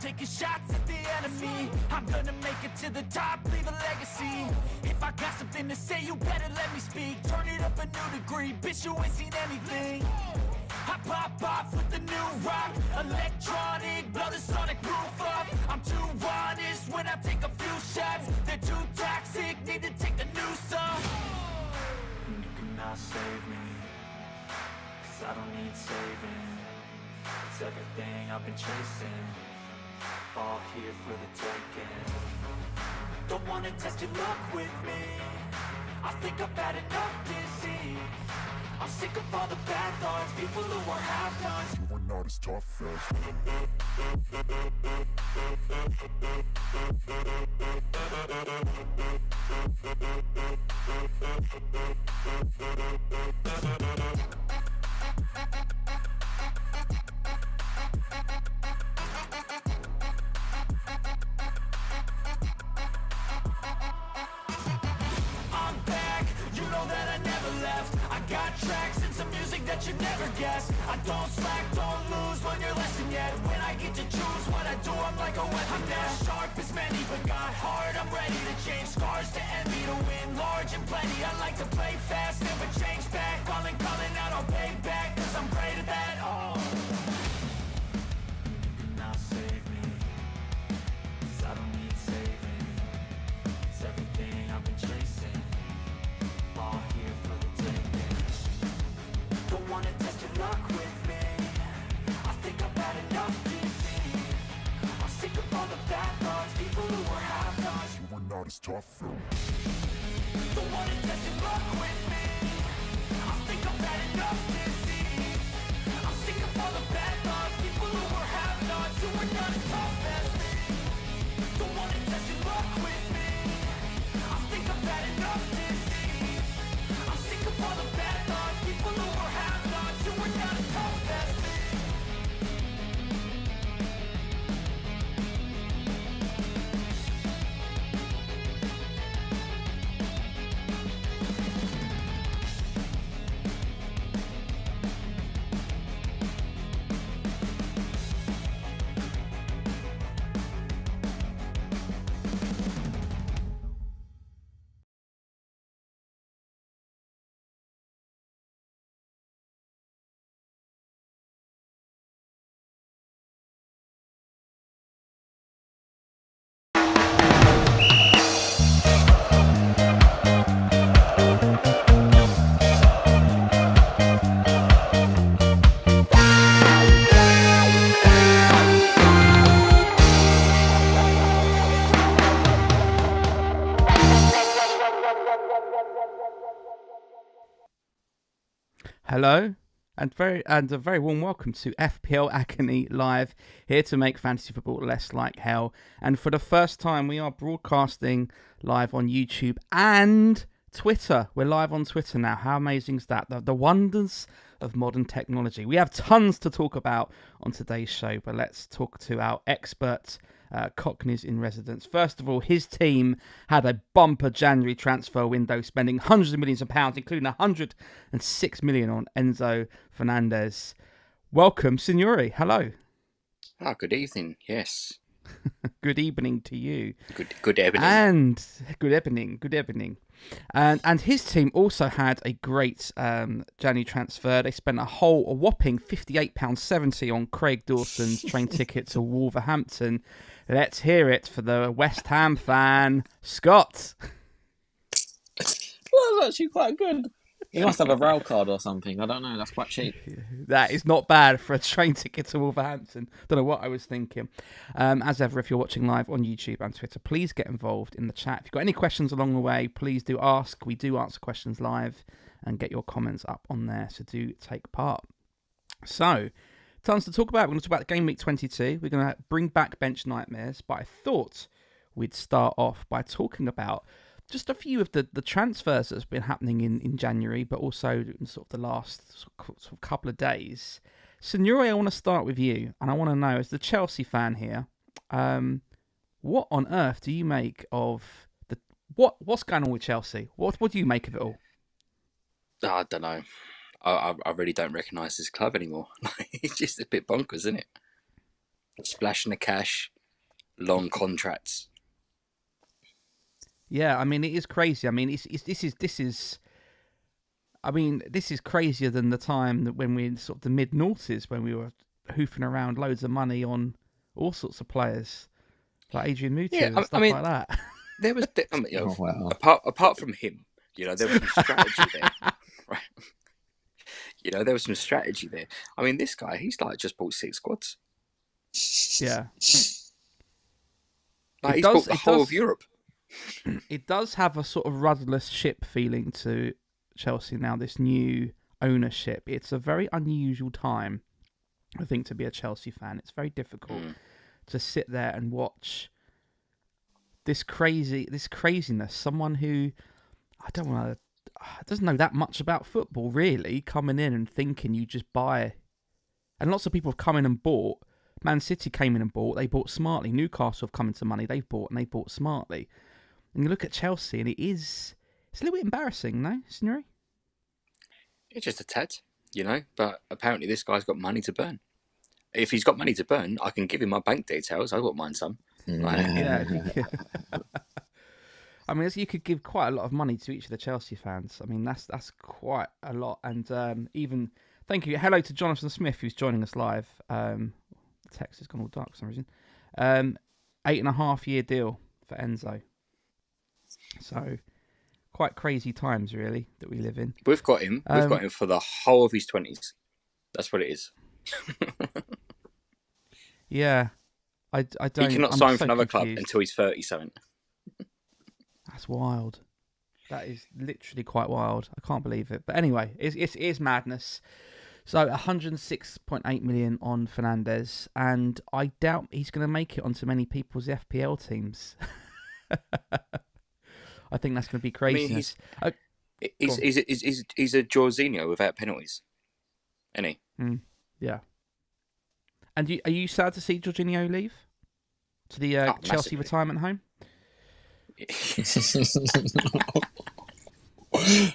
taking shots at the enemy. I'm gonna make it to the top, leave a legacy. If I got something to say, you better let me speak. Turn it up a new degree, bitch, you ain't seen anything. I pop off with the new rock, electronic, blow the sonic roof up. I'm too honest when I take a few shots. They're too toxic, need to take the noose off. And you cannot save me, 'cause I don't need saving. It's everything I've been chasing, all here for the taking. Don't wanna test your luck with me, I think I've had enough disease. I'm sick of all the bad thoughts, people who are half-nots. You are not as tough as I'm back, you know that I never left. I got tracks and some music that you never guess. I don't slack, don't lose, learn your lesson yet. When I get to choose what I do, I'm like a weapon. I'm not sharp as many, but got heart. I'm ready to change scars to envy, to win large and plenty. I like to play fast, never change back. Calling out, I'll pay back, 'cause I'm great at that. Oh, you cannot save me, 'cause I don't need saving. It's everything I've been chasing, all here for the taking. Don't wanna test your luck with me, I think I've had enough disease. I'm sick of all the bad thoughts, people who are half-nots. You were not as tough though. Don't wanna test your luck with me, I think I've had enough disease. I'm sick of all the bad thoughts, people who are half-nots, who are not as tough as me. Don't wanna test your luck with me, I think I've had enough disease. I'm sick of all the bad thoughts, people who are half-nots, who are not as tough as me. Hello, and a very warm welcome to FPL Agony Live, here to make fantasy football less like hell. And for the first time, we are broadcasting live on YouTube and Twitter. We're live on Twitter now. How amazing is that? The wonders of modern technology. We have tons to talk about on today's show, but let's talk to our expert Cockneys in residence. First of all, his team had a bumper January transfer window, spending hundreds of millions of pounds, including 106 million on Enzo Fernandez. Welcome, Signore. Hello. Good evening. Yes. Good evening to you. Good evening. And good evening. And his team also had a great January transfer. They spent a whopping £58.70 on Craig Dawson's train ticket to Wolverhampton. Let's hear it for the West Ham fan, Scott. Well, that's actually quite good. You must have a rail card or something. I don't know. That's quite cheap. That is not bad for a train ticket to Wolverhampton. Don't know what I was thinking. As ever, if you're watching live on YouTube and Twitter, please get involved in the chat. If you've got any questions along the way, please do ask. We do answer questions live and get your comments up on there, so do take part. So, tons to talk about. We're going to talk about Gameweek 22. We're going to bring back Bench Nightmares, but I thought we'd start off by talking about just a few of the transfers that's been happening in January, but also in sort of the last sort of couple of days. Signore, I want to start with you, and I want to know, as the Chelsea fan here, what on earth do you make of what's going on with Chelsea? What do you make of it all? I don't know. I really don't recognise this club anymore. It's just a bit bonkers, isn't it? Splashing the cash, long contracts. Yeah, I mean, it is crazy. I mean, this is. I mean, this is crazier than the time that when we in sort of the mid-noughties, when we were hoofing around loads of money on all sorts of players like Adrian Mutu and stuff like that. There was, wow. apart from him, there was some strategy there, right? There was some strategy there. I mean, this guy, he's like just bought 6 squads. Yeah, Like he's bought the whole of Europe. It does have a sort of rudderless ship feeling to Chelsea now, this new ownership. It's a very unusual time, I think, to be a Chelsea fan. It's very difficult to sit there and watch this craziness. Someone who doesn't know that much about football, really, coming in and thinking you just buy. And lots of people have come in and bought. Man City came in and bought. They bought smartly. Newcastle have come into money. They've bought and they bought smartly. And you look at Chelsea, and it's a little bit embarrassing, no, Signore? It's just a tad, but apparently this guy's got money to burn. If he's got money to burn, I can give him my bank details. I won't mind some. Yeah. I mean, you could give quite a lot of money to each of the Chelsea fans. I mean, that's quite a lot. And even, thank you. Hello to Jonathan Smith, who's joining us live. The text has gone all dark for some reason. 8.5 year deal for Enzo. So, quite crazy times, really, that we live in. We've got him. We've got him for the whole of his 20s. That's what it is. Yeah, I don't. He cannot sign for another club until he's 37. That's wild. That is literally quite wild. I can't believe it. But anyway, it is madness. So 106.8 million on Fernandes, and I doubt he's going to make it onto many people's FPL teams. I think that's going to be crazy. I mean, he's a Jorginho without penalties, isn't he? Yeah. And are you sad to see Jorginho leave to the Chelsea massively. retirement home?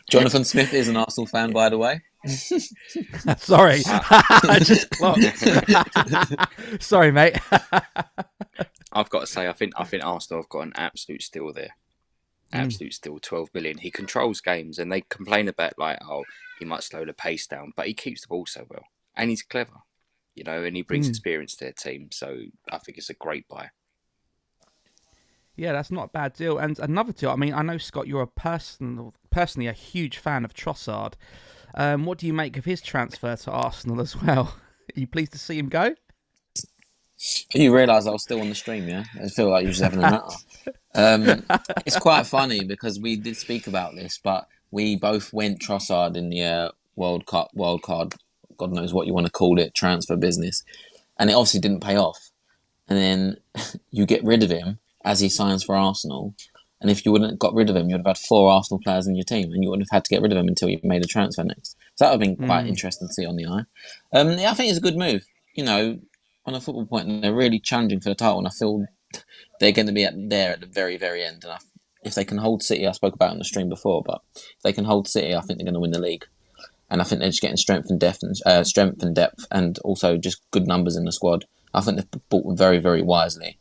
Jonathan Smith is an Arsenal fan, by the way. Sorry, I just clocked. Sorry, mate. I've got to say, I think Arsenal have got an absolute steal there. Absolute steal, 12 billion. He controls games, and they complain about he might slow the pace down, but he keeps the ball so well, and he's clever, and he brings experience to their team. So I think it's a great buy. Yeah, that's not a bad deal. And another deal, I mean, I know, Scott, you're personally a huge fan of Trossard. What do you make of his transfer to Arsenal as well? Are you pleased to see him go? You realise I was still on the stream, yeah? I feel like you was having a natter. It's quite funny because we did speak about this, but we both went Trossard in the wild card, God knows what you want to call it, transfer business. And it obviously didn't pay off. And then you get rid of him as he signs for Arsenal. And if you wouldn't have got rid of him, you'd have had 4 Arsenal players in your team, and you wouldn't have had to get rid of him until you made a transfer next. So that would have been quite interesting to see on the eye. I think it's a good move. On a football point, and they're really challenging for the title, and I feel they're going to be there at the very, very end. And if they can hold City, I spoke about it on the stream before, but if they can hold City, I think they're going to win the league. And I think they're just getting strength and depth, and also just good numbers in the squad. I think they've bought very, very wisely,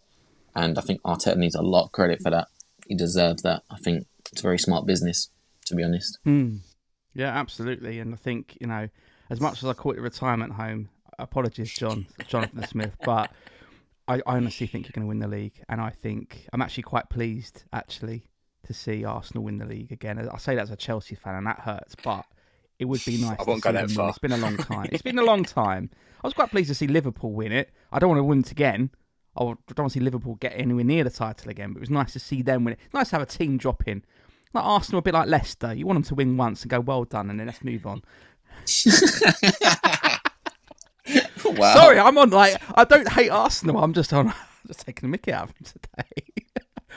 and I think Arteta needs a lot of credit for that. He deserves that. I think it's a very smart business, to be honest. Yeah, absolutely. And I think, as much as I call it a retirement home, apologies, Jonathan Smith, but I honestly think you're going to win the league. And I think I'm actually quite pleased, to see Arsenal win the league again. I say that as a Chelsea fan, and that hurts, but it would be nice. I won't go that far. It's been a long time. I was quite pleased to see Liverpool win it. I don't want to win it again. I don't want to see Liverpool get anywhere near the title again, but it was nice to see them win it. It's nice to have a team drop in. Like Arsenal, a bit like Leicester. You want them to win once and go, well done, and then let's move on. Wow. Sorry, I don't hate Arsenal. I'm just taking the mickey out of them today.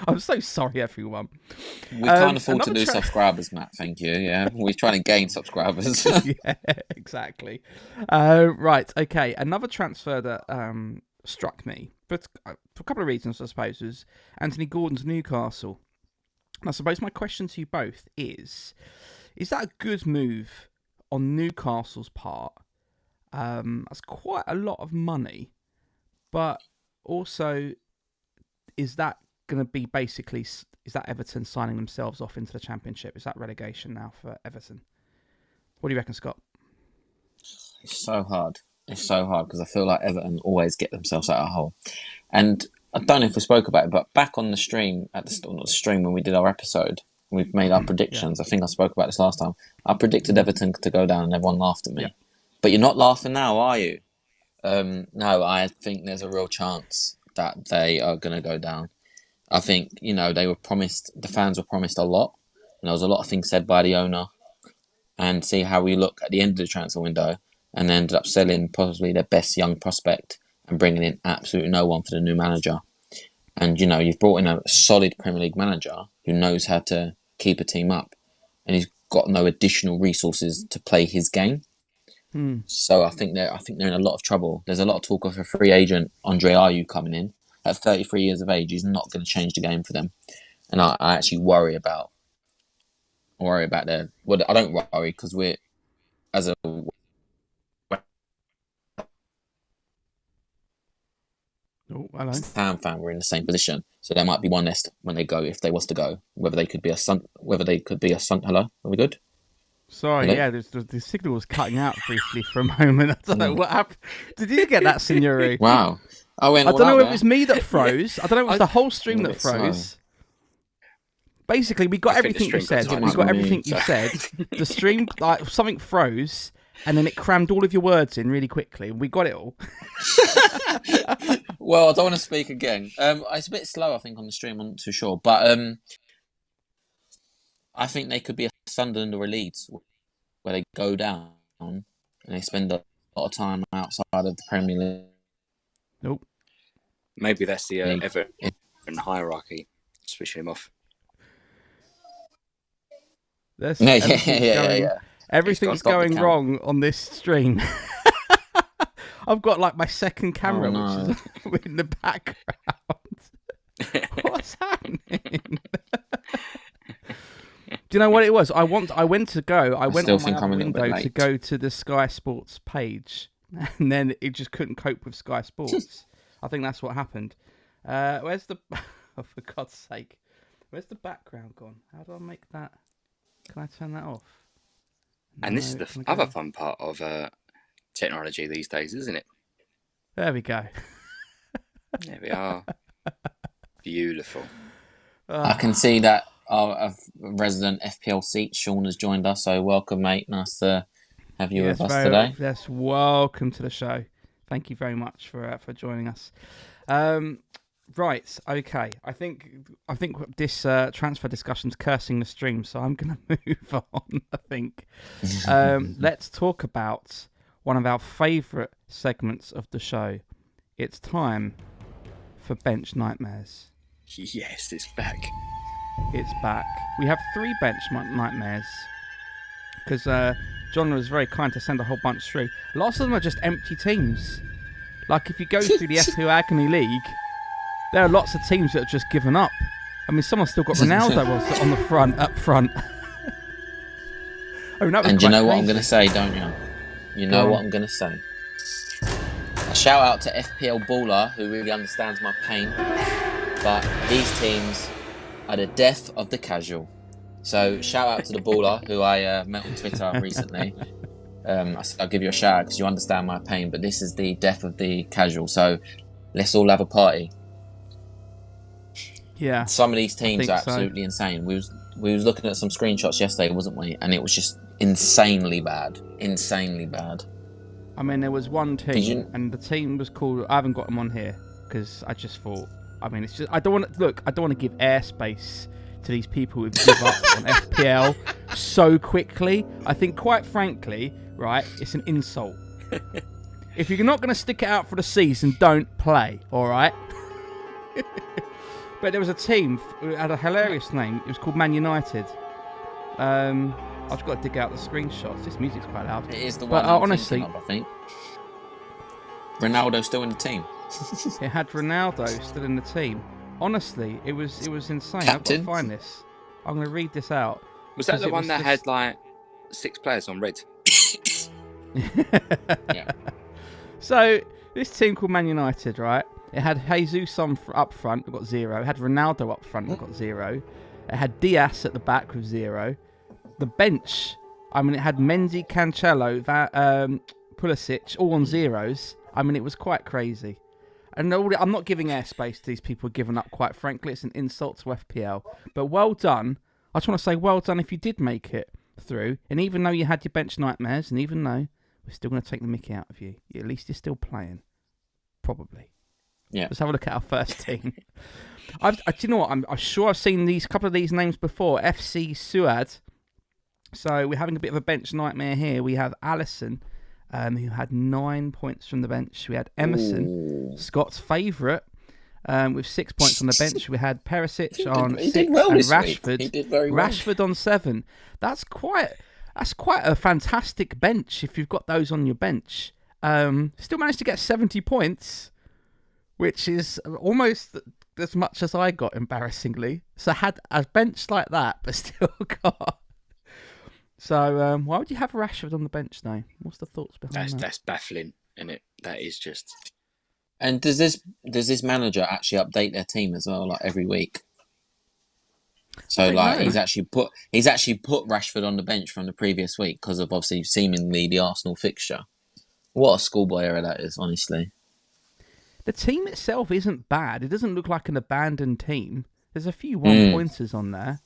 I'm so sorry, everyone. We can't afford to lose subscribers, Matt. Thank you. Yeah, we're trying to gain subscribers. Yeah, exactly. Right. Okay. Another transfer that struck me, but for a couple of reasons, I suppose, was Anthony Gordon's Newcastle. And I suppose my question to you both is that a good move on Newcastle's part? That's quite a lot of money, but also, is that going to be basically? Is that Everton signing themselves off into the Championship? Is that relegation now for Everton? What do you reckon, Scott? It's so hard. It's so hard because I feel like Everton always get themselves out of a hole. And I don't know if we spoke about it, but back on the stream, not the stream when we did our episode, we've made our predictions. I think I spoke about this last time. I predicted Everton to go down and everyone laughed at me. Yeah. But you're not laughing now, are you? No, I think there's a real chance that they are going to go down. I think, the fans were promised a lot. And there was a lot of things said by the owner. And see how we look at the end of the transfer window. And they ended up selling possibly their best young prospect and bringing in absolutely no one for the new manager. And, you've brought in a solid Premier League manager who knows how to keep a team up. And he's got no additional resources to play his game. So I think they're in a lot of trouble. There's a lot of talk of a free agent, Andre Ayew, coming in. At 33 years of age, he's not going to change the game for them. And I actually worry about their... Well, I don't worry because we're... As a... fan, we're in the same position. So there might be one nest when they go, if they was to go. Whether they could be a sun... Hello? Are we good? Sorry, hello? Yeah, the signal was cutting out briefly for a moment. I don't know what happened. Did you get that, Signore? Wow. I don't know if it was me that froze. I don't know if it was the whole stream that froze. Slow. Basically, we got everything you said. We got everything you said. The stream, something froze, and then it crammed all of your words in really quickly, and we got it all. Well, I don't want to speak again. It's a bit slow, I think, on the stream. I'm not too sure. But I think they could be a Sunderland or a Leeds, where they go down and they spend a lot of time outside of the Premier League. Nope. Maybe that's the Everton hierarchy, switching him off. Everything's going wrong on this stream. I've got my second camera, which is in the background. What's happening? Do you know what it was? I went on my other window to go to the Sky Sports page, and then it just couldn't cope with Sky Sports. I think that's what happened. Where's the... Oh, for God's sake. Where's the background gone? How do I make that... Can I turn that off? And this is the other fun part of technology these days, isn't it? There we go. There we are. Beautiful. I can see that our resident FPL seat, Sean, has joined us. So welcome, mate. Nice to have you with us today. Yes, welcome to the show. Thank you very much for joining us. Right, okay. I think this transfer discussion's cursing the stream, so I'm going to move on, I think. Let's talk about one of our favourite segments of the show. It's time for Bench Nightmares. Yes, it's back. It's back. We have 3 Bench Nightmares, because John was very kind to send a whole bunch through. Lots of them are just empty teams. Like, if you go through the FPL Agony League... There are lots of teams that have just given up. I mean, someone's still got Ronaldo on the front, up front. I mean, that was and you know crazy. What I'm going to say, don't you? You know what I'm going to say. A shout out to FPL Baller, who really understands my pain. But these teams are the death of the casual. So shout out to the Baller, who I met on Twitter recently. I'll give you a shout out because you understand my pain. But this is the death of the casual. So let's all have a party. Yeah, some of these teams are absolutely insane. We was looking at some screenshots yesterday, wasn't we? And it was just insanely bad. I mean, there was one team, and the team was called... I haven't got them on here because I just thought... I mean, it's just... I don't want to give airspace to these people who give up on FPL so quickly. I think, quite frankly, right, it's an insult. If you're not going to stick it out for the season, don't play, all right? But there was a team who had a hilarious name. It was called Man United. I've just got to dig out the screenshots. This music's quite loud. It is the one honestly, I think. Ronaldo's still in the team. It had Ronaldo still in the team. Honestly, it was insane. Captain. I've got to find this. I'm going to read this out. Was that the one that had 6 players on red? Yeah. So this team called Man United, right? It had Jesus up front, we got 0. It had Ronaldo up front, we got 0. It had Diaz at the back with 0. The bench, I mean, it had Mendy, Cancelo, Pulisic, all on 0s. I mean, it was quite crazy. And I'm not giving airspace to these people giving up, quite frankly. It's an insult to FPL. But well done. I just want to say well done if you did make it through. And even though you had your bench nightmares, and even though we're still going to take the mickey out of you, at least you're still playing. Probably. Yeah. Let's have a look at our first team. Do you know what? I'm sure I've seen these couple of these names before. FC Suad. So we're having a bit of a bench nightmare here. We have Alisson, who had 9 points from the bench. We had Emerson, Scott's favourite, with 6 points on the bench. We had Perisic on 6 and Rashford. He did very well. Rashford on 7. That's quite a fantastic bench if you've got those on your bench. Still managed to get 70 points, which is almost as much as I got, embarrassingly. So I had a bench like that, but still got. So why would you have Rashford on the bench now? What's the thoughts behind that? That's baffling, isn't it? That is just. And does this manager actually update their team as well, like every week? So like he's actually put Rashford on the bench from the previous week because of obviously seemingly the Arsenal fixture. What a schoolboy error that is, honestly. The team itself isn't bad. It doesn't look like an abandoned team. There's a few one-pointers on there.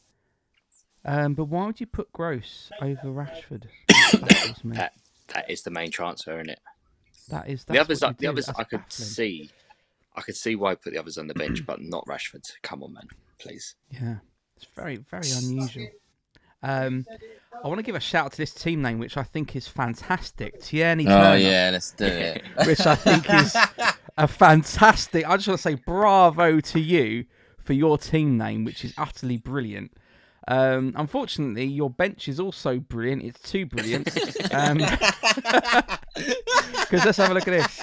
But why would you put Gross over Rashford? That is the main transfer, isn't it? That's the others. I could see why I put the others on the bench, but not Rashford. Come on, man, please. Yeah, it's very, very unusual. I want to give a shout out to this team name, which I think is fantastic. Tierney Turner. Oh yeah, let's do it. Which I think is a fantastic. I just want to say bravo to you for your team name, which is utterly brilliant. Unfortunately, your bench is also brilliant. It's too brilliant. Because let's have a look at this.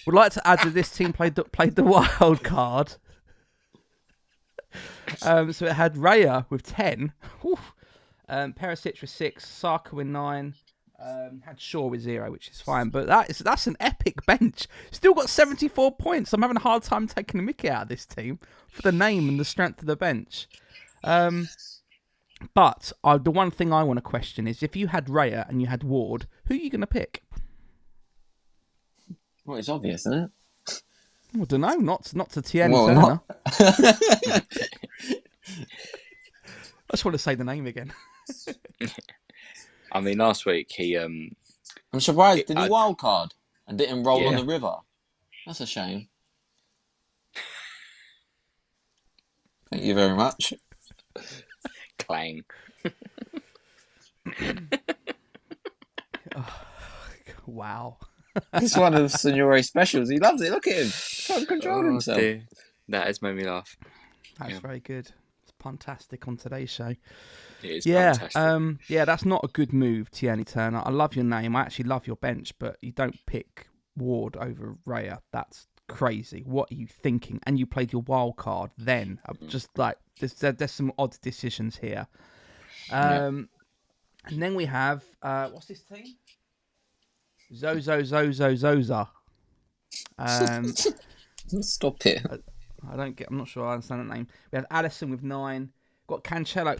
Would like to add that this team played the wild card. So it had Raya with 10, Perisic with 6, Saka with 9. Had Shaw with 0, which is fine, but that's an epic bench. Still got 74 points. I'm having a hard time taking the mickey out of this team for the name and the strength of the bench. But the one thing I want to question is if you had Raya and you had Ward, who are you going to pick? Well, it's obvious, isn't it? I don't know. Not to Tierney Turner. I just want to say the name again. I mean, last week he. I'm surprised. Did he wildcard and didn't roll on the river? That's a shame. Thank you very much. Clang. Oh, wow. It's one of Signore's specials. He loves it. Look at him. Can't control himself. Dear. That has made me laugh. That's very good. It's fantastic on today's show. It is fantastic. That's not a good move, Tierney Turner. I love your name. I actually love your bench, but you don't pick Ward over Raya. That's crazy. What are you thinking? And you played your wild card then. Just like there's some odd decisions here. And then we have what's this team? Zoza. Stop it. I'm not sure I understand that name. We have Alisson with 9. Got Cancelo.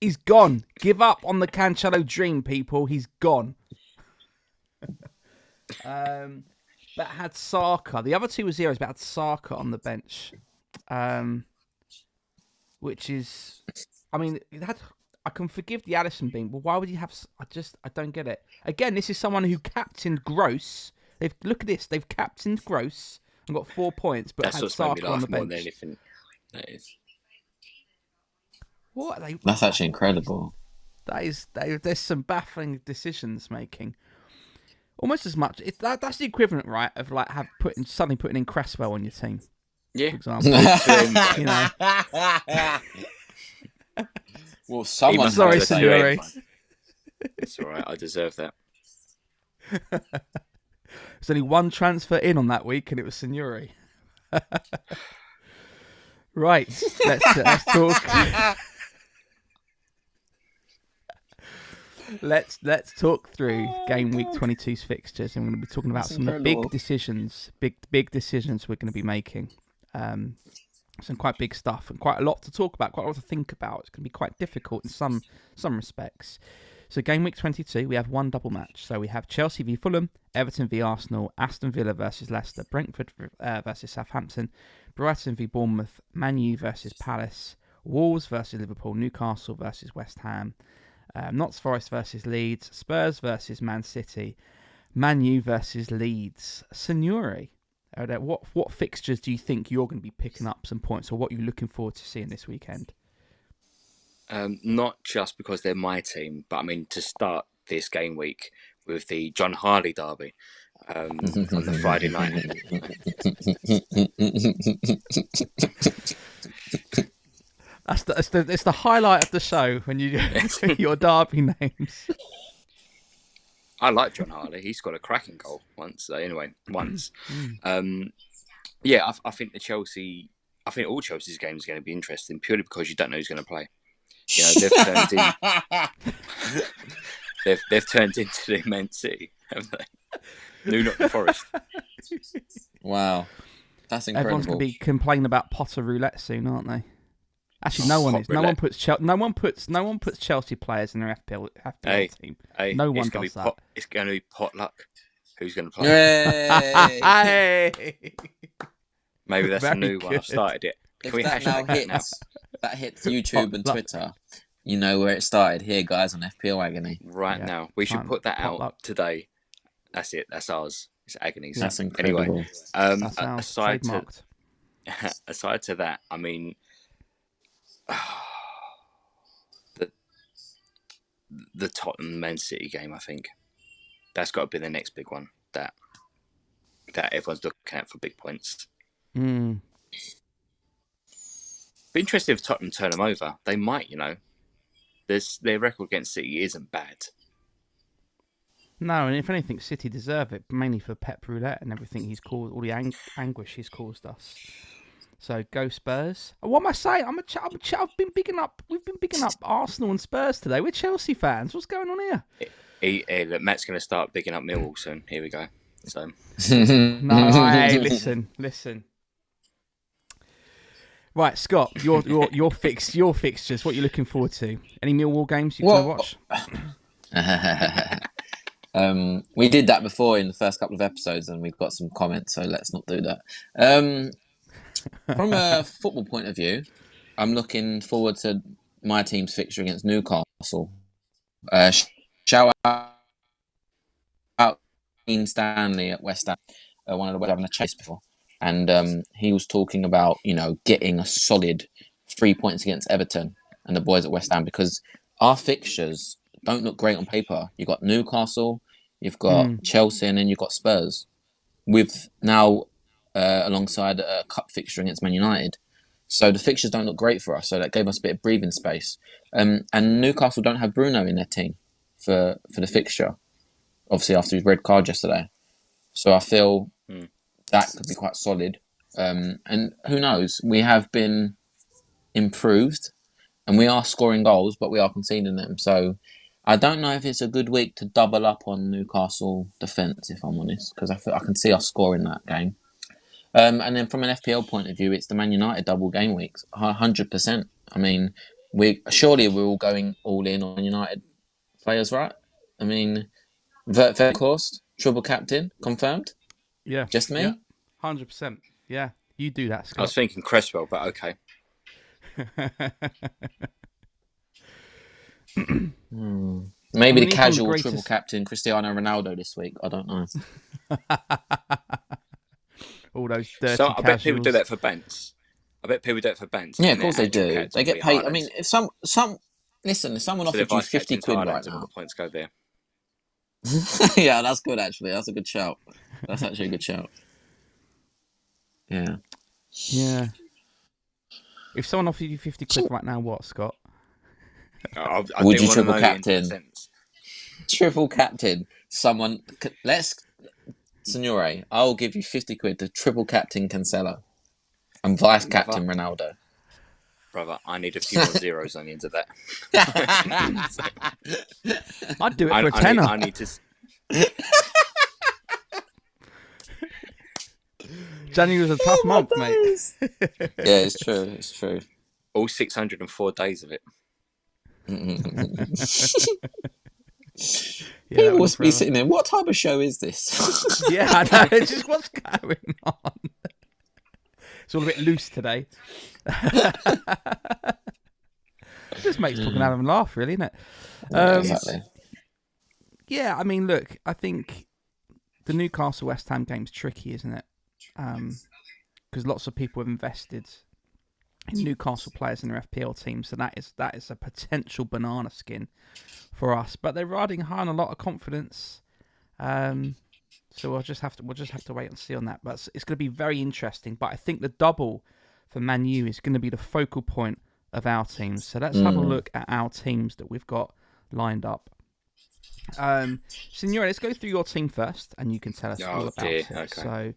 He's gone. Give up on the Cancelo dream, people. He's gone. But had Saka. The other two were 0s, but had Saka on the bench. Which is, I mean, I can forgive the Alisson being, but why would you have? I don't get it. Again, this is someone who captained Gross. Look at this. They've captained Gross and got 4 points, but had Saka on the bench. More than anything. That is. What are they? That's actually incredible. There's some baffling decisions making. Almost as much. That's the equivalent, right, of like suddenly putting in Cresswell on your team. Yeah. For example, you know. Well, someone. Sorry, Signore. It's all right. I deserve that. There's only one transfer in on that week, and it was Signore. Right. Let's talk. Let's talk through game week 22's fixtures, and we're going to be talking about some of the big decisions we're going to be making. Some quite big stuff and quite a lot to talk about, quite a lot to think about. It's going to be quite difficult in some respects. So game week 22, we have one double match. So we have Chelsea v Fulham, Everton v Arsenal, Aston Villa versus Leicester, Brentford versus Southampton, Brighton v Bournemouth, Man U versus Palace, Wolves versus Liverpool, Newcastle versus West Ham, Notts Forest versus Leeds, Spurs versus Man City, Man U versus Leeds. Signore, what fixtures do you think you're going to be picking up some points, or what you're looking forward to seeing this weekend? Not just because they're my team, but I mean to start this game week with the John Harley derby on the Friday night. It's the highlight of the show when you your derby names. I like John Harley. He's got a cracking goal once. Yeah, I think all Chelsea's games are going to be interesting purely because you don't know who's going to play. You know, they've turned into the Man City, haven't they? No, not the Forest. Wow, that's incredible. Everyone's going to be complaining about Potter roulette soon, aren't they? Actually, no one is. No one puts Chelsea players in their FPL team. No one does that. It's going to be potluck. Who's going to play? Hey! Maybe that's a new one. I've started it. If that hits YouTube and Twitter, you know where it started. Here, guys, on FPL Agony. Right now. We should put that out today. That's it. That's ours. It's Agonies. That's incredible. Anyway, aside to that, I mean, the Tottenham Man City game, I think that's got to be the next big one that everyone's looking at for big points. Be interested if Tottenham turn them over. They might, you know. Their record against City isn't bad. No, and if anything, City deserve it, mainly for Pep Roulette and everything he's caused, all the anguish he's caused us. So go Spurs. What am I saying? We've been bigging up Arsenal and Spurs today. We're Chelsea fans. What's going on here? Look, Matt's going to start bigging up Millwall soon. Here we go. So no, hey, listen. Right, Scott, your fixtures. What are you looking forward to? Any Millwall games you can watch? We did that before in the first couple of episodes, and we've got some comments, so let's not do that. From a football point of view, I'm looking forward to my team's fixture against Newcastle. Shout out Ian Stanley at West Ham, one of the having a chase before. And he was talking about, you know, getting a solid 3 points against Everton and the boys at West Ham, because our fixtures don't look great on paper. You've got Newcastle, you've got Chelsea, and then you've got Spurs. With now alongside a cup fixture against Man United. So the fixtures don't look great for us. So that gave us a bit of breathing space. And Newcastle don't have Bruno in their team for the fixture, obviously after his red card yesterday. So I feel that could be quite solid. And who knows? We have been improved and we are scoring goals, but we are conceding them. So I don't know if it's a good week to double up on Newcastle defence, if I'm honest, because I can see us scoring that game. And then from an FPL point of view, it's the Man United double game weeks, 100%. I mean, we're all going all in on United players, right? I mean, Verkhorst, triple captain, confirmed? Yeah. Just me? Yeah. 100%. Yeah, you do that, Scott. I was thinking Cresswell, but okay. Maybe the casual triple captain Cristiano Ronaldo this week. I don't know. All those dirty I casuals. bet people do that for Bants. Yeah, of course they do. They get paid. I mean, if someone offered you 50 quid right now, the points go there. Yeah, that's good actually. That's a good shout. That's actually a good shout. Yeah. Yeah. If someone offered you 50 quid right now, what, Scott? Would you triple captain? Triple captain. Signore, I'll give you 50 quid to triple captain Cancelo and vice captain Ronaldo. Brother, I need a few more zeros on the end of that. I'd do it for a tenner. I need to. January was a tough month, mate. Yeah, it's true. It's true. All 604 days of it. Yeah, People must be sitting there. What type of show is this? Yeah, I know. It's just what's going on. It's all a bit loose today. Just makes talking out of them laugh, really, isn't it? Exactly. Yeah, I mean, look, I think the Newcastle West Ham game's tricky, isn't it? Because lots of people have invested in Newcastle players in their FPL team, so that is a potential banana skin for us. But they're riding high on a lot of confidence, so we'll just have to wait and see on that. But it's going to be very interesting. But I think the double for Man U is going to be the focal point of our teams. So let's have a look at our teams that we've got lined up. Signore, let's go through your team first, and you can tell us all about it. Okay. So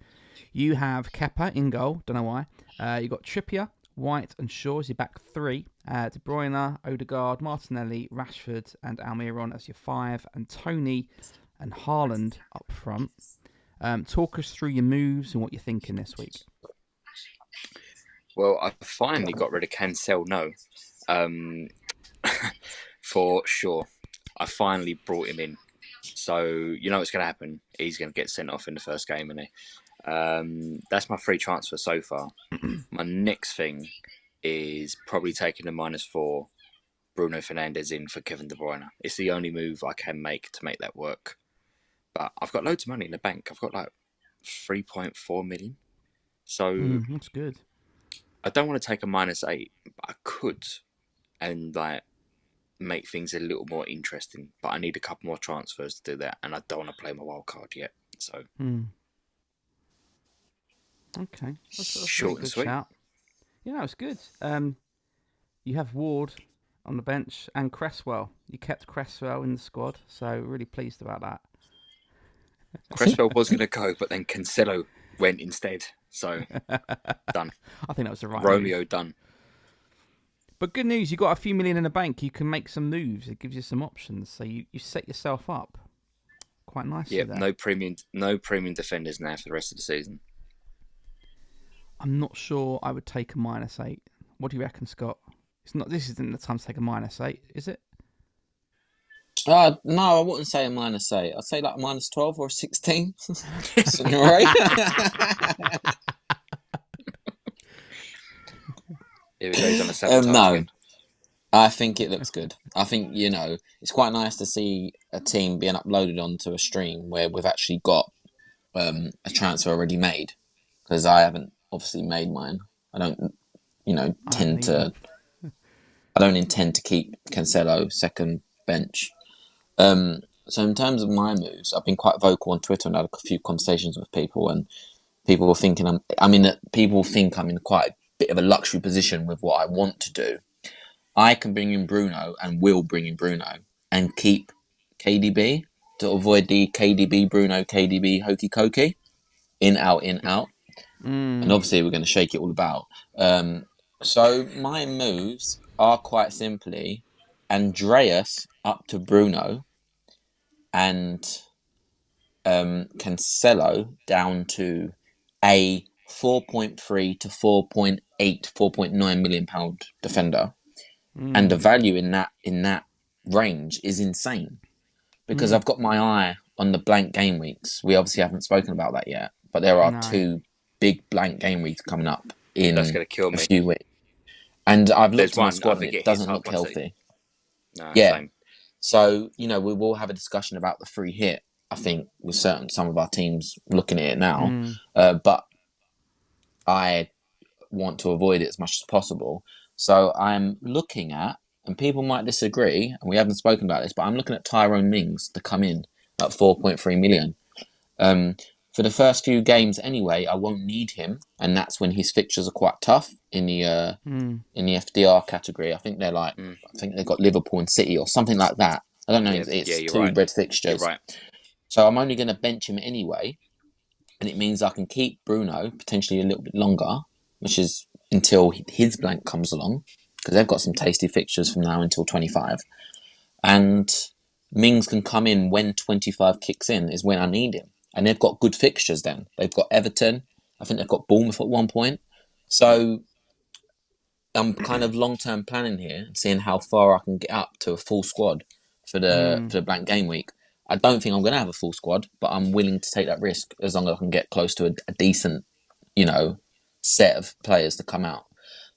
you have Kepa in goal. Don't know why. You got Trippier, White, and Shaw as your back three. De Bruyne, Odegaard, Martinelli, Rashford, and Almiron as your five, and Tony and Haaland up front. Talk us through your moves and what you're thinking this week. Well, I finally got rid of Cancelo, for sure. I finally brought him in. So, you know what's going to happen. He's going to get sent off in the first game, isn't he? That's my free transfer so far. My next thing is probably taking a -4 Bruno Fernandes in for Kevin De Bruyne. It's the only move I can make to make that work. But I've got loads of money in the bank. I've got like 3.4 million. So that's good. I don't want to take a -8, but I could and like make things a little more interesting. But I need a couple more transfers to do that, and I don't want to play my wild card yet. So okay, that's short and sweet. Shout. Yeah, it's good. You have Ward on the bench and Cresswell. You kept Cresswell in the squad, so really pleased about that. Cresswell was going to go, but then Cancelo went instead. So done. I think that was the right Romeo move. Done. But good news, you got a few million in the bank. You can make some moves. It gives you some options. So you set yourself up quite nicely. Yeah, there. no premium defenders now for the rest of the season. I'm not sure I would take a -8. What do you reckon, Scott? This isn't the time to take a -8, is it? No, I wouldn't say a -8. I'd say like a -12 or a 16. Signore. Here we go, he's on a 7 No, again. I think it looks good. I think, it's quite nice to see a team being uploaded onto a stream where we've actually got a transfer already made. Because I haven't obviously made mine. I don't, I don't intend to keep Cancelo second bench. So in terms of my moves, I've been quite vocal on Twitter and had a few conversations with people, and people were thinking people think I'm in quite a bit of a luxury position with what I want to do. I can bring in Bruno and will bring in Bruno and keep KDB to avoid the KDB Bruno KDB hokey cokey in out. And obviously we're going to shake it all about. So my moves are quite simply Andreas up to Bruno and Cancelo down to a 4.3 to 4.8, 4.9 million pound defender. And the value in that range is insane. Because I've got my eye on the blank game weeks. We obviously haven't spoken about that yet, but there are 2 big blank game weeks coming up in That's going to kill me. a few weeks. And I've looked at my one, squad I and think it it doesn't hits look half my healthy. No, Yeah. same. So, we will have a discussion about the free hit, I think, with some of our teams looking at it now. But I want to avoid it as much as possible. So I'm looking at, and people might disagree, and we haven't spoken about this, but I'm looking at Tyrone Mings to come in at 4.3 million. For the first few games anyway, I won't need him, and that's when his fixtures are quite tough in the FDR category. I think they're I think they've got Liverpool and City or something like that. I don't know. It's 2 red fixtures. You're right. So I'm only going to bench him anyway, and it means I can keep Bruno potentially a little bit longer, which is until his blank comes along. because they've got some tasty fixtures from now until 25. And Mings can come in when 25 kicks in is when I need him. And they've got good fixtures then. They've got Everton. I think they've got Bournemouth at one point. So I'm kind of long-term planning here and seeing how far I can get up to a full squad for the blank game week. I don't think I'm going to have a full squad, but I'm willing to take that risk as long as I can get close to a decent, set of players to come out.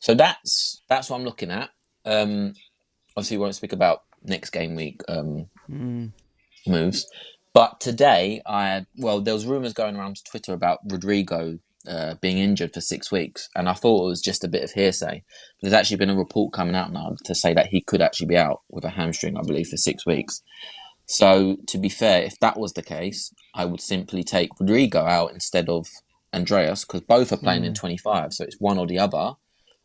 So that's what I'm looking at. Obviously, we won't speak about next game week moves. But today, there was rumours going around to Twitter about Rodrigo being injured for 6 weeks, and I thought it was just a bit of hearsay. There's actually been a report coming out now to say that he could actually be out with a hamstring, I believe, for 6 weeks. So, to be fair, if that was the case, I would simply take Rodrigo out instead of Andreas, because both are playing in 25, so it's one or the other.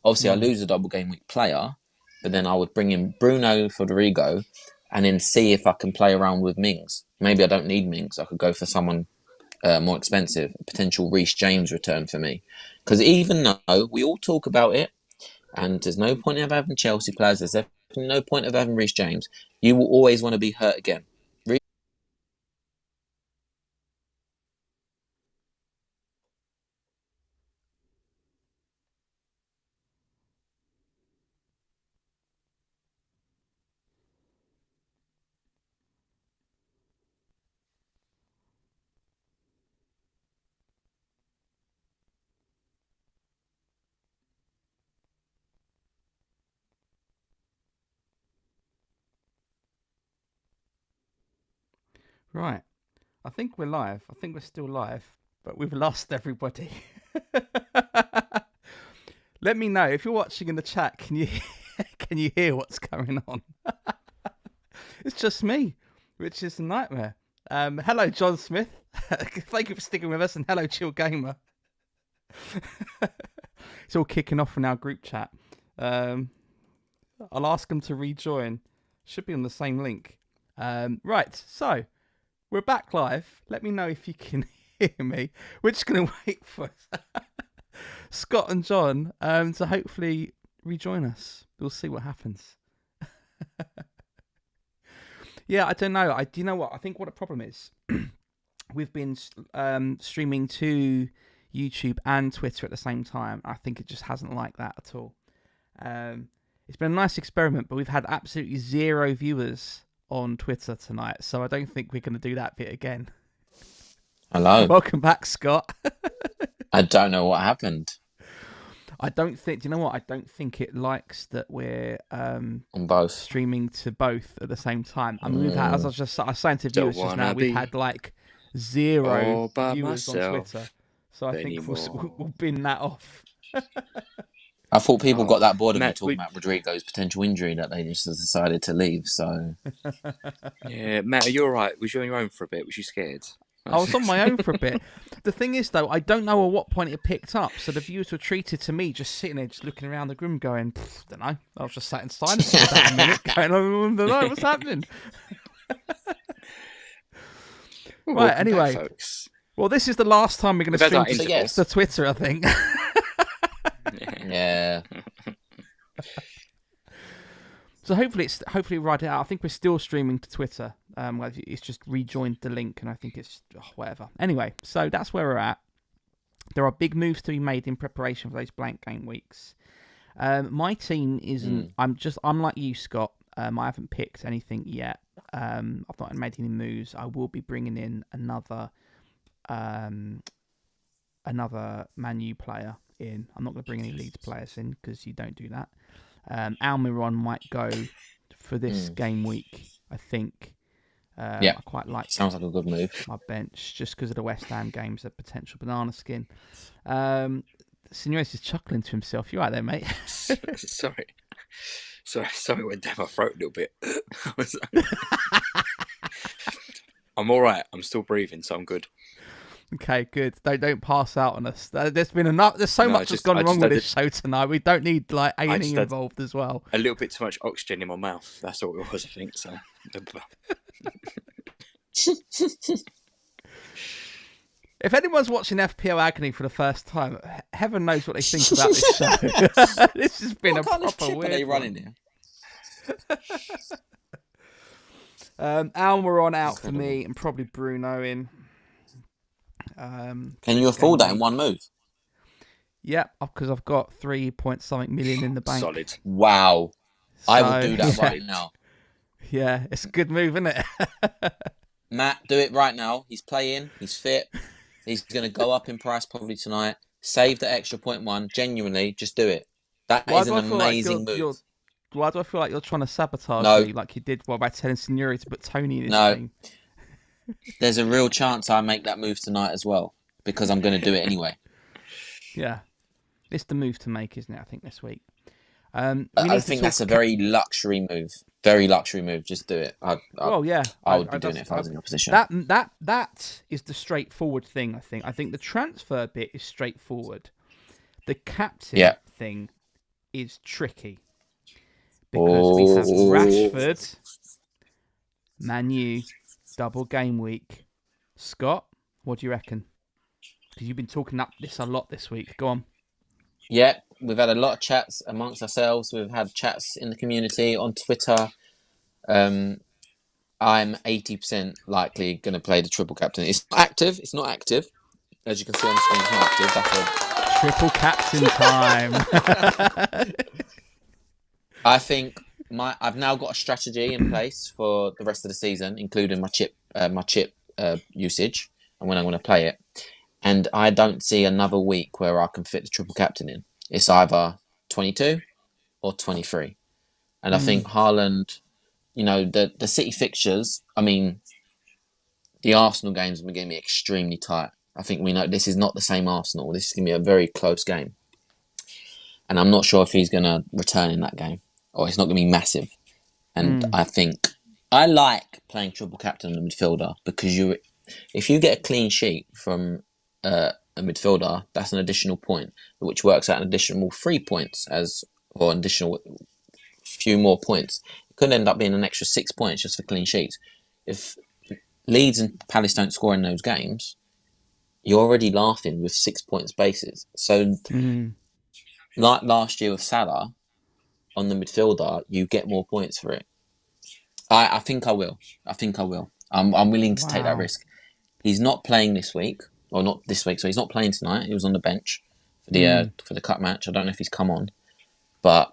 Obviously, I lose a double game week player, but then I would bring in Bruno for Rodrigo and then see if I can play around with Mings. Maybe I don't need Mings. I could go for someone more expensive, a potential Reece James return for me. Because even though we all talk about it, and there's no point of having Chelsea players, there's definitely no point of having Reece James, you will always want to be hurt again. Right. I think we're live. I think we're still live, but we've lost everybody. Let me know if you're watching in the chat. Can you hear what's going on? It's just me, which is a nightmare. Hello, John Smith. Thank you for sticking with us, and hello, Chill Gamer. It's all kicking off in our group chat. I'll ask them to rejoin. Should be on the same link. Right, so we're back live. Let me know if you can hear me. We're just going to wait for Scott and John to hopefully rejoin us. We'll see what happens. Yeah, I don't know. Do you know what? I think what the problem is, we've been streaming to YouTube and Twitter at the same time. I think it just hasn't liked that at all. It's been a nice experiment, but we've had absolutely 0 viewers on Twitter tonight, so I don't think we're going to do that bit again. Hello. Welcome back, Scott. I don't know what happened. I don't think. Do you know what? I don't think it likes that we're on both streaming to both at the same time. I mean, we've had, as I was saying to viewers just now, we've had like 0 viewers on Twitter, so I think we'll bin that off. I thought people got that bored of me talking about Rodrigo's potential injury that they just decided to leave. So, yeah, Matt, are you all right? Was you on your own for a bit? Was you scared? I was on my own for a bit. The thing is, though, I don't know at what point it picked up. So the viewers were treated to me just sitting there, just looking around the room, going, "Don't know." I was just sat in silence for about a minute, going, "I don't know what's happening." Right. Anyway, folks. Well, this is the last time we're going to stream to Twitter, I think. Yeah. So hopefully write it out. I think we're still streaming to Twitter. It's just rejoined the link, and I think it's whatever. Anyway, so that's where we're at. There are big moves to be made in preparation for those blank game weeks. My team isn't. I'm like you, Scott. I haven't picked anything yet. I've not made any moves. I will be bringing in another Man U player in. I'm not going to bring any Leeds players in because you don't do that. Almiron might go for this game week, I think. I quite like. Sounds like a good move. My bench, just because of the West Ham games, a potential banana skin. Signore's just chuckling to himself. You right there, mate? Sorry, it went down my throat a little bit. I'm all right. I'm still breathing, so I'm good. Okay, good. Don't pass out on us. There's been enough. There's so much that's gone wrong with this show tonight. We don't need like A&E involved as well. A little bit too much oxygen in my mouth. That's all it was, I think. So. If anyone's watching FPL Agony for the first time, heaven knows what they think about this show. This has been What a kind of proper trip are weird they one. running here? Almiron out for me, and probably Bruno in. Can you afford that in one move? Yep, because I've got 3 point something million in the bank. Solid. Wow. I will So, do that right now. Yeah, it's a good move, isn't it? Matt, do it right now. He's playing. He's fit. He's going to go up in price probably tonight. Save the extra 0.1. Genuinely, just do it. That is an amazing move. Why do I feel like you're trying to sabotage No. me like you did by telling Signore to put Tony in his No. team? There's a real chance I make that move tonight as well because I'm going to do it anyway. Yeah. It's the move to make, isn't it, I think, this week? I think that's a very luxury move. Very luxury move. Just do it. I would be doing it if I was in your position. That is the straightforward thing, I think. I think the transfer bit is straightforward. The captain thing is tricky. Because we have Rashford, Manu, double game week. Scott, what do you reckon? Because you've been talking up this a lot this week. Go on. Yeah, we've had a lot of chats amongst ourselves. We've had chats in the community, on Twitter. I'm 80% likely going to play the triple captain. It's not active. It's not active. As you can see on the screen, it's not active. Triple captain time. I think I've now got a strategy in place for the rest of the season, including my chip usage and when I'm going to play it. And I don't see another week where I can fit the triple captain in. It's either 22 or 23. And I think Haaland, the City fixtures, I mean, the Arsenal games are going to be extremely tight. I think we know this is not the same Arsenal. This is going to be a very close game. And I'm not sure if he's going to return in that game or it's not going to be massive. And I think I like playing triple captain in the midfielder because if you get a clean sheet from a midfielder, that's an additional point, which works out an additional 3 points or an additional few more points. It could end up being an extra 6 points just for clean sheets. If Leeds and Palace don't score in those games, you're already laughing with 6 points bases. So, like last year with Salah on the midfielder, you get more points for it. I think I will. I'm willing to take that risk. He's not playing this week. Or not this week, so he's not playing tonight. He was on the bench for the cup match. I don't know if he's come on, but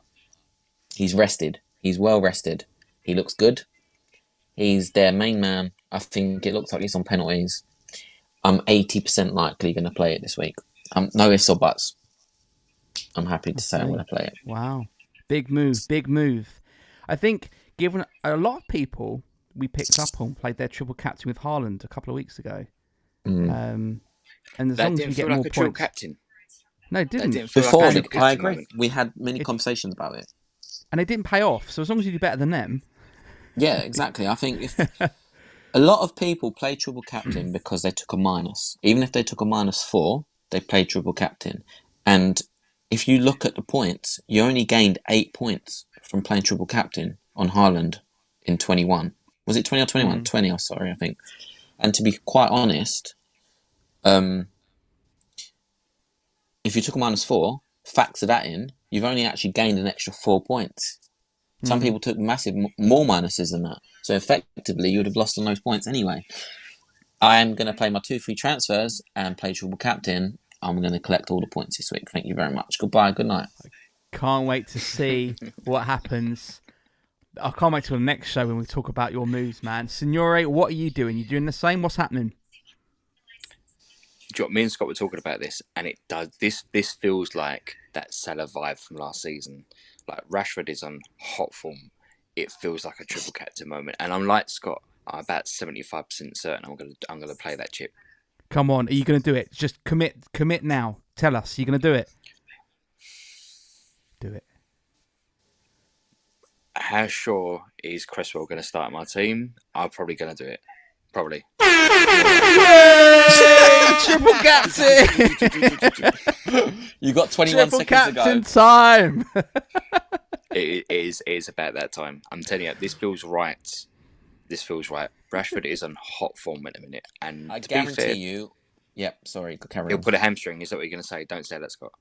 he's rested. He's well rested. He looks good. He's their main man. I think it looks like he's on penalties. I'm 80% likely going to play it this week. No ifs or buts. I'm happy to say I'm going to play it. Wow. Big move. I think given a lot of people we picked up on played their triple captain with Haaland a couple of weeks ago. And as long as we get more points, captain. No, it didn't. Before, I agree. We had many conversations about it. And it didn't pay off. So as long as you do better than them. Yeah, exactly. I think if a lot of people play triple captain because they took a minus. Even if they took a -4, they played triple captain. And if you look at the points, you only gained 8 points from playing triple captain on Haaland in 21. Was it 20 or 21? 20, sorry, I think. And to be quite honest, if you took a -4, factor that in, you've only actually gained an extra 4 points. Some people took massive, more minuses than that. So effectively, you would have lost on those points anyway. I'm going to play my 2 free transfers and play triple captain. I'm going to collect all the points this week. Thank you very much. Goodbye. Good night. Can't wait to see what happens. I can't wait till the next show when we talk about your moves, man. Signore, what are you doing? You doing the same? What's happening? Me and Scott were talking about this, and it does. This feels like that Salah vibe from last season. Like Rashford is on hot form. It feels like a triple captain moment, and I'm like Scott. I'm about 75% certain I'm gonna play that chip. Come on, are you gonna do it? Just commit now. Tell us, you're gonna do it. Do it. How sure is Cresswell going to start my team? I'm probably going to do it. Probably. Yay! Triple captain! You got 21 Triple seconds captain to go. Time! It is about that time. I'm telling you, this feels right. Rashford is on hot form at the minute. And I to be fair, guarantee you, Yep. Sorry, carry He'll on. put a hamstring. Is that what you're going to say? Don't say that, Scott.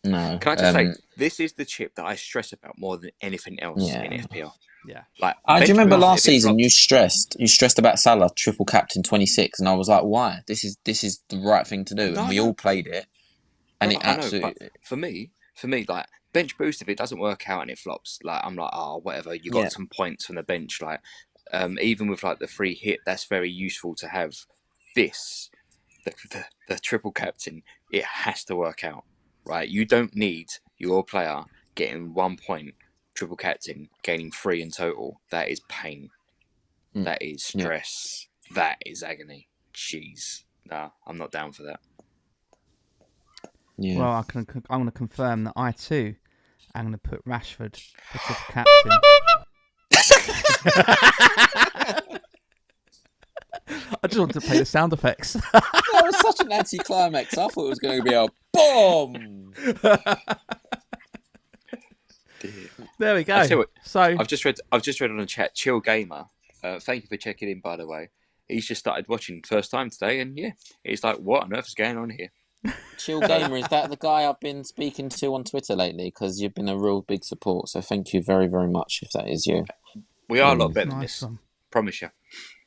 No. Can I just say, this is the chip that I stress about more than anything else in FPL. Yeah. Like, Do you bench remember boost, last if it season? drops- You stressed about Salah triple captain 26, and I was like, why? This is the right thing to do, and we all played it, and it absolutely. But for me, like bench boost, if it doesn't work out and it flops, like I'm like, oh, whatever. You got some points from the bench, like even with like the free hit, that's very useful to have. This, the triple captain, it has to work out, right? You don't need your player getting 1 point. Triple captain gaining 3 in total. That is pain. That is stress. That is agony. Jeez, nah, I'm not down for that. Well, I'm going to confirm that I too am going to put Rashford for triple captain. I just wanted to play the sound effects. That was such an anti-climax. I thought it was going to be a boom. There we go. So I've just read on the chat. Chill Gamer, thank you for checking in. By the way, he's just started watching first time today, and he's like, "What on earth is going on here?" Chill Gamer, is that the guy I've been speaking to on Twitter lately? Because you've been a real big support. So thank you very, very much. If that is you, we are a lot better than this. Promise you.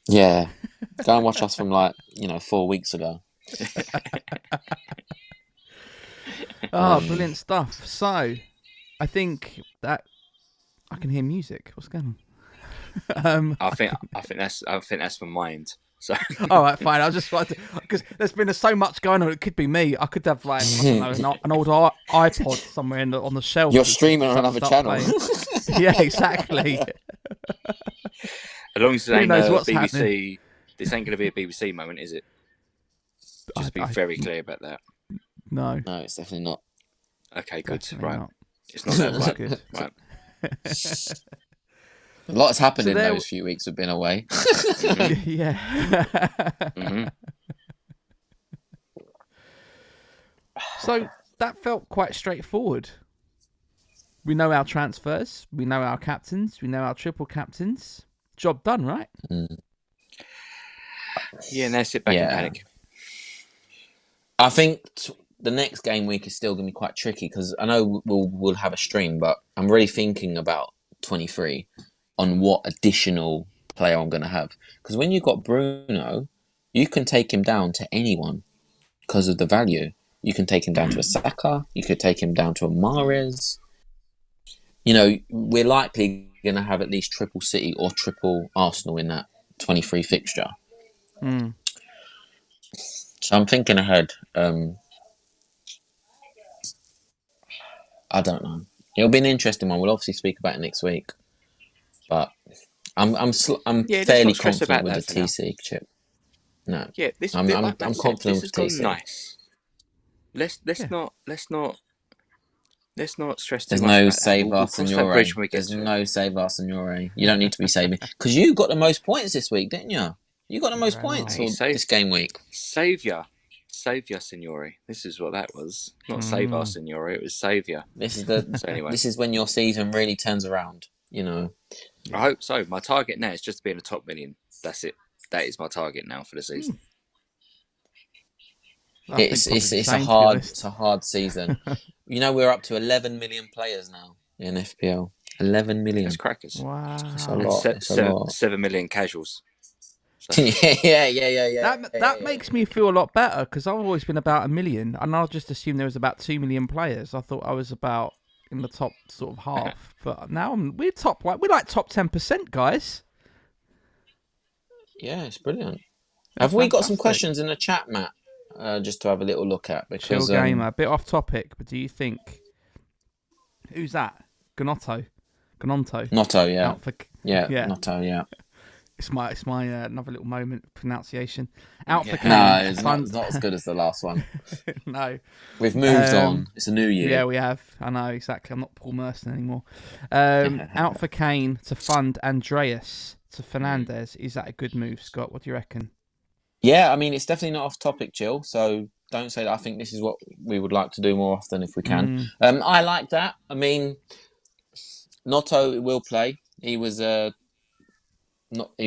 Yeah, go and watch us from 4 weeks ago. Brilliant stuff. So, I think that I can hear music. What's going on? I think that's my mind. So. All right, fine. I was just like, because there's been so much going on. It could be me. I could have like I don't know, an old iPod somewhere on the shelf. You're streaming on another channel. Yeah, exactly. As long as it ain't BBC, happening. This ain't going to be a BBC moment, is it? Just be very clear about that. No, it's definitely not. Okay, good. Definitely right, not. It's not that right. Good. Right. A lot's happened in those few weeks we've been away. Yeah. Mm-hmm. So that felt quite straightforward. We know our transfers. We know our captains. We know our triple captains. Job done, right? Yeah, now sit back and panic. I think the next game week is still going to be quite tricky because I know we'll have a stream, but I'm really thinking about 23 on what additional player I'm going to have. Because when you've got Bruno, you can take him down to anyone because of the value. You can take him down to a Saka. You could take him down to a Mahrez. We're likely going to have at least triple City or triple Arsenal in that 23 fixture. So I'm thinking ahead. I don't know. It'll be an interesting one. We'll obviously speak about it next week. But I'm fairly confident with the TC chip. No. Yeah, I'm confident with TC. Nice. Let's not stress too There's much. no about save that. Signore. There's no save Signore. You don't need to be saving because you got the most points this week, didn't you? You got the most points this game week. Saviour, Signore. This is what that was. Not save our Signore. It was saviour. This is This is when your season really turns around. I hope so. My target now is just to be in the top million. That's it. That is my target now for the season. It's a hard season. We're up to 11 million players now in FPL. 11 million. That's crackers. Wow. It's a lot. 7 million casuals. So. Yeah. That makes me feel a lot better because I've always been about 1 million, and I just assumed there was about 2 million players. I thought I was about in the top sort of half, but now we're top we're like top 10%, guys. Yeah, it's brilliant. Have we got some questions in the chat, Matt? Just to have a little look at because Chill Gamer, a bit off topic, but do you think who's that? Gnotto, Notto, yeah. Yeah. Notto, yeah. It's my another little moment of pronunciation. Out for No, it's not as good as the last one. No. We've moved on. It's a new year. Yeah, we have. I know, exactly. I'm not Paul Merson anymore. Out for Kane to fund Andreas to Fernandes. Is that a good move, Scott? What do you reckon? Yeah, I mean, it's definitely not off topic, Jill. So don't say that. I think this is what we would like to do more often if we can. I like that. I mean, Notto will play. He was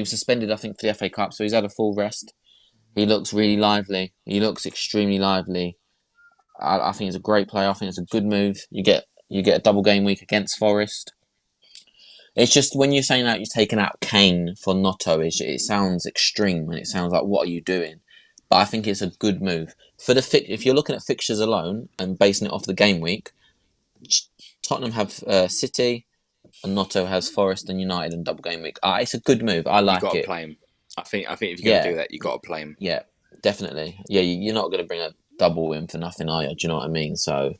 suspended, I think, for the FA Cup, so he's had a full rest. He looks really lively. He looks extremely lively. I think he's a great player. I think it's a good move. You get a double game week against Forest. It's just when you're saying that you're taking out Kane for Notto, it sounds extreme and it sounds like, what are you doing? But I think it's a good move. If you're looking at fixtures alone and basing it off the game week, Tottenham have City and Notto has Forest and United in double game week. It's a good move. I like You got it. to play him. I think if you're going to do that, you got to play him. Yeah, definitely. Yeah, you're not going to bring a double in for nothing, are you? Do you know what I mean? So,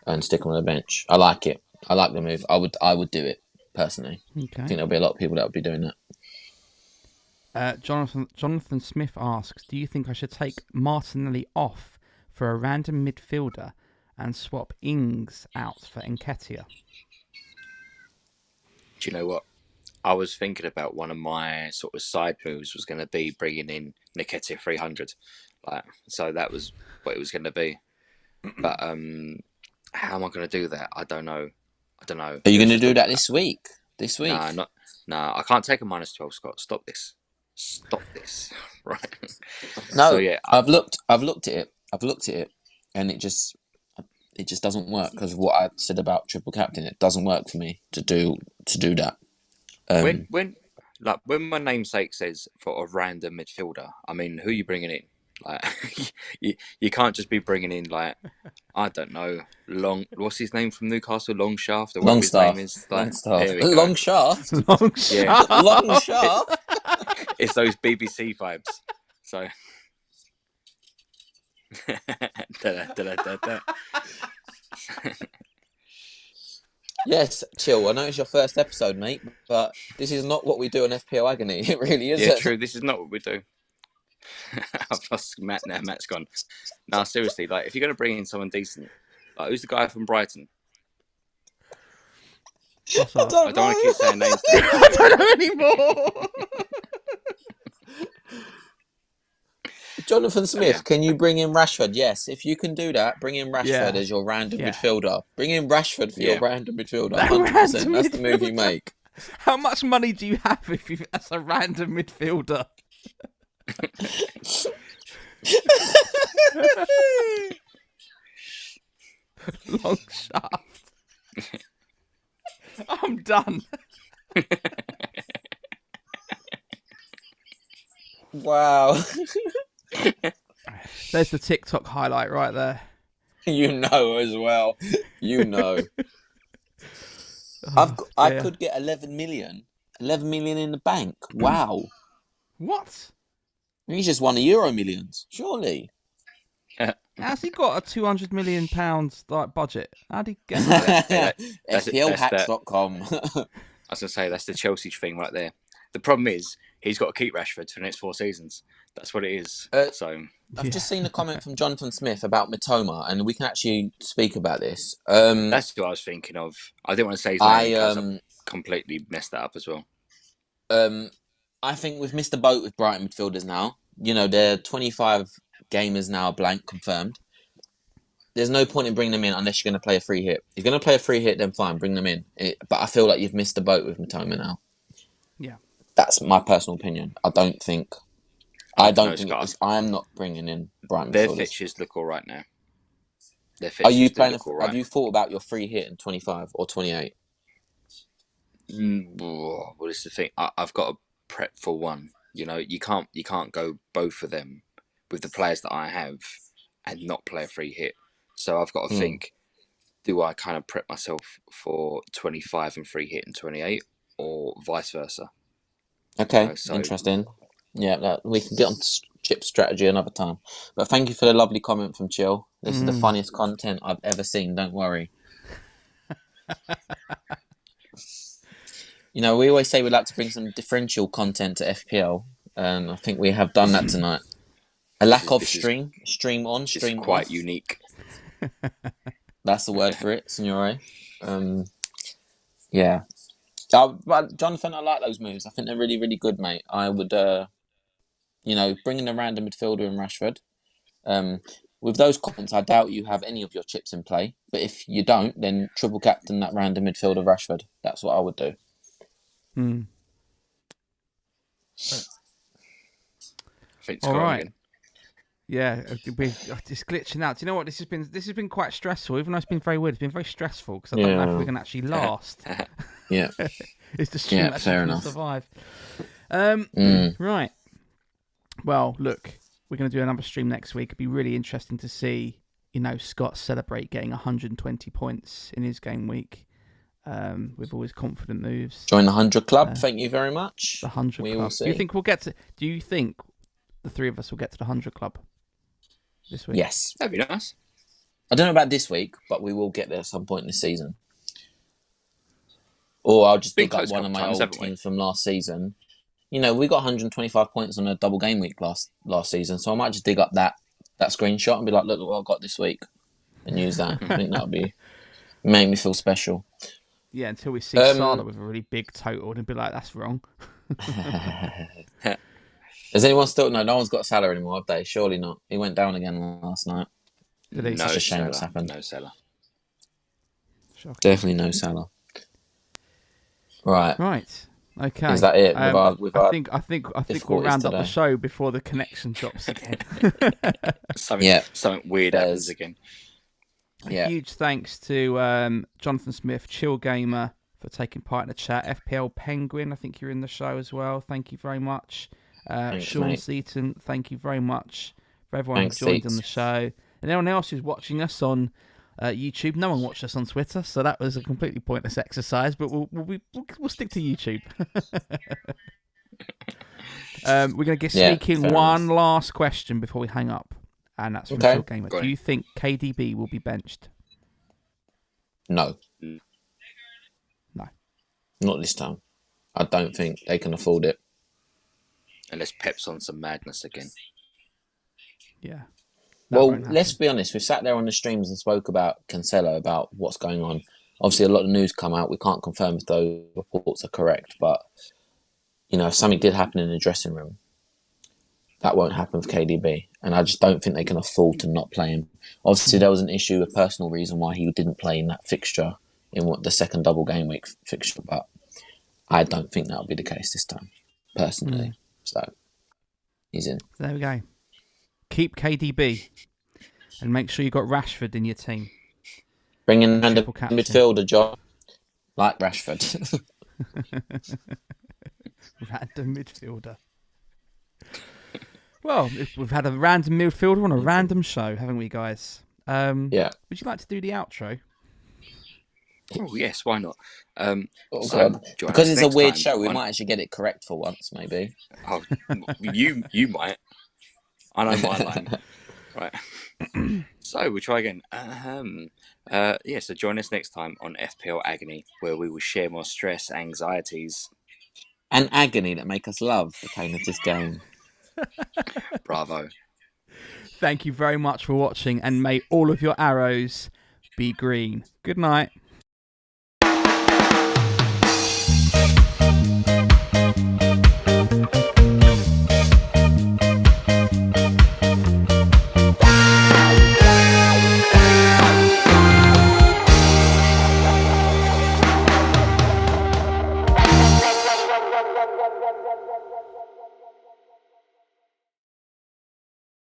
and stick him on the bench. I like it. I like the move. I would do it personally. Okay. I think there'll be a lot of people that would be doing that. Jonathan Smith asks, do you think I should take Martinelli off for a random midfielder and swap Ings out for Nketiah? Do you know what? I was thinking about one of my sort of side moves was going to be bringing in Nketiah 300. So that was what it was going to be. But how am I going to do that? I don't know. Are you going to do that this week? Nah, I can't take a -12, Scott. Stop this. Right. No, So, yeah, I've looked at it, and it just doesn't work because of what I said about triple captain. It doesn't work for me to do that. when my namesake says for a random midfielder, I mean, who are you bringing in? Like, you can't just be bringing in, like, I don't know, what's his name from Newcastle, Longshaft, or whatever his name is. Like, there we go. Longshaft. Yeah. Longshaft. It's those BBC vibes. So Yes, chill. I know it's your first episode, mate, but this is not what we do on FPL Agony. It really isn't. Yeah, true. This is not what we do. I've lost Matt now. Matt's gone. No, seriously, like, if you're going to bring in someone decent, like, who's the guy from Brighton? I I don't want to keep saying names. I don't know anymore. Jonathan Smith, Yeah. can you bring in Rashford? Yes, if you can do that, bring in Rashford Yeah. as your random Yeah. midfielder. Bring in Rashford for your Yeah. random midfielder. That 100%. random That's the move you midfielder. make. How much money do you have if you as a random midfielder? Long shaft. I'm done. Wow. There's the TikTok highlight right there. You know as well. You know. I dear. could get 11 million. 11 million in the bank. Wow. What? He's just won the Euro Millions, surely. How's he got a £200 million like budget? How'd he get that? FPLhacks.com. I was going to say, that's the Chelsea thing right there. The problem is, he's got to keep Rashford for the next 4 seasons. That's what it is. I've just seen a comment from Jonathan Smith about Mitoma, and we can actually speak about this. That's what I was thinking of. I didn't want to say his name because I completely messed that up as well. I think we've missed the boat with Brighton midfielders now. You know, they're 25 gamers now blank confirmed. There's no point in bringing them in unless you're going to play a free hit. If you're going to play a free hit, then fine, bring them in. But I feel like you've missed the boat with Mitoma now. Yeah. That's my personal opinion. I am not bringing in Brighton Their midfielders. fixtures look all right now. Are you playing? Have you thought about your free hit in 25 or 28? Well, it's the thing. I've got to prep for one. You know, you can't go both of them with the players that I have and not play a free hit. So I've got to think: do I kind of prep myself for 25 and free hit in 28, or vice versa? Okay, interesting. Yeah, we can get on chip strategy another time. But thank you for the lovely comment from Chill. This is the funniest content I've ever seen. Don't worry. You know, we always say we'd like to bring some differential content to FPL, and I think we have done that tonight. A lack of stream on, stream off. Quite unique. That's the word for it, Signore. Yeah. But Jonathan, I like those moves. I think they're really, really good, mate. I would, bring in a random midfielder in Rashford. With those comments, I doubt you have any of your chips in play. But if you don't, then triple captain that random midfielder Rashford. That's what I would do. All right. Yeah, it's glitching out. Do you know what? This has been quite stressful. Even though it's been very weird, it's been very stressful because I don't know if we can actually last. Yeah. It's the stream actually fair going to enough. survive. Right. Well, look, we're going to do another stream next week. It'd be really interesting to see, Scott celebrate getting 120 points in his game week with all his confident moves. Join the 100 club. Thank you very much. The 100 we club. Will see. Do you think the three of us will get to the 100 club this week? Yes. That'd be nice. I don't know about this week, but we will get there at some point in the season. Or I'll just pick up one of my old teams from last season. We got 125 points on a double game week last season, so I might just dig up that screenshot and be like, look what I got this week, and use that. I think that'll make me feel special. Yeah, until we see Salah with a really big total and be like, that's wrong. Does anyone still... No one's got Salah anymore, have they? Surely not. He went down again last night. Did he? No, such a shame what's happened. No Salah. Definitely no Salah. Right. Okay. Is that it? I think we'll round up the show before the connection drops again. Something weird happens again. A huge thanks to Jonathan Smith, Chill Gamer, for taking part in the chat. FPL Penguin, I think you're in the show as well. Thank you very much. Thanks, Sean mate. Seaton, thank you very much for everyone who joined on the show. And everyone else who's watching us on YouTube. No one watched us on Twitter, so that was a completely pointless exercise. But we'll stick to YouTube. We're going to sneak in one last question before we hang up, and that's from Chill Gamer. Do you think KDB will be benched? No. No. Not this time. I don't think they can afford it. Unless Pep's on some madness again. Yeah. Well, let's be honest. We've sat there on the streams and spoke about Cancelo, about what's going on. Obviously, a lot of news come out. We can't confirm if those reports are correct. But, if something did happen in the dressing room, that won't happen with KDB. And I just don't think they can afford to not play him. Obviously, there was an issue, a personal reason why he didn't play in that fixture, in the second double game week fixture. But I don't think that'll be the case this time, personally. So, he's in. There we go. Keep KDB and make sure you've got Rashford in your team. Bring in a midfielder, John. Like Rashford. Random midfielder. Well, we've had a random midfielder on a random show, haven't we, guys? Would you like to do the outro? Oh, yes, why not? Because it's a weird show, we might actually get it correct for once, maybe. Oh, you might. I know my line. Right. So we'll try again. So join us next time on FPL Agony, where we will share more stress, anxieties, and agony that make us love the pain of this game. Bravo. Thank you very much for watching, and may all of your arrows be green. Good night.